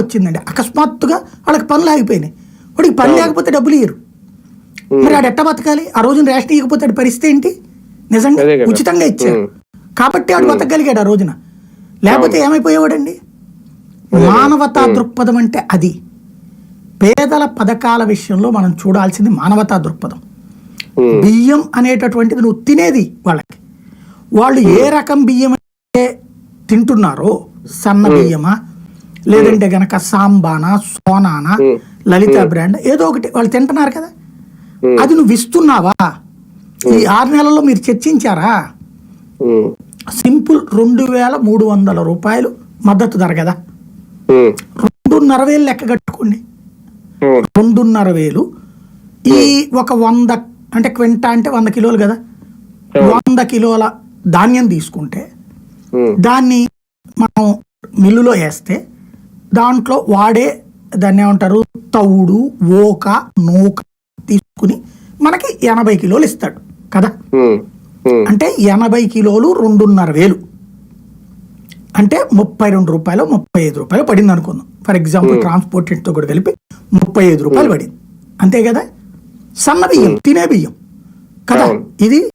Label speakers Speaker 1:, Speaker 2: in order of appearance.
Speaker 1: వచ్చిందండి, అకస్మాత్తుగా వాళ్ళకి పనులు ఆగిపోయినాయి. వాడికి పని లేకపోతే డబ్బులు ఇయ్యరు, మరి ఆడు ఎట్ట బతకాలి? ఆ రోజున రేషన్ ఇవ్వకపోతే ఆడి పరిస్థితి ఏంటి? నిజంగా ఉచితంగా ఇచ్చారు కాబట్టి ఆడు బతకగలిగాడు ఆ రోజున, లేకపోతే ఏమైపోయేవాడండి? మానవతా దృక్పథం అంటే అది. పేదల పథకాల విషయంలో మనం చూడాల్సింది మానవతా దృక్పథం. బియ్యం అనేటటువంటిది నువ్వు తినేది వాళ్ళకి, వాళ్ళు ఏ రకం బియ్యం అయితే తింటున్నారో, సన్న బియ్యమా లేదంటే గనక సాంబానా సోనానా లలిత బ్రాండ్ ఏదో ఒకటి వాళ్ళు తింటున్నారు కదా, అది నువ్వు ఇస్తున్నావా? ఈ 6 నెలల్లో మీరు చర్చించారా? సింపుల్ 2300 రూపాయలు మద్దతు ధర కదా, 2,500 లెక్క కట్టుకోండి. 2,500 ఈ ఒక 100 అంటే క్వింటా అంటే 100 కిలోలు కదా, 100 కిలోల ధాన్యం తీసుకుంటే దాన్ని మనం మిల్లులో వేస్తే దాంట్లో వాడే దాన్ని ఏమంటారు తౌడు ఓక నూక తీసుకుని మనకి 80 కిలోలు ఇస్తాడు కదా. అంటే 80 కిలోలు 2,500 అంటే 32 రూపాయలు 35 రూపాయలు పడింది అనుకుందాం. ఫర్ ఎగ్జాంపుల్ ట్రాన్స్పోర్టేట్తో కూడా కలిపి 35 రూపాయలు పడింది, అంతే కదా. సన్న బియ్యం తినే బియ్యం కదా ఇది.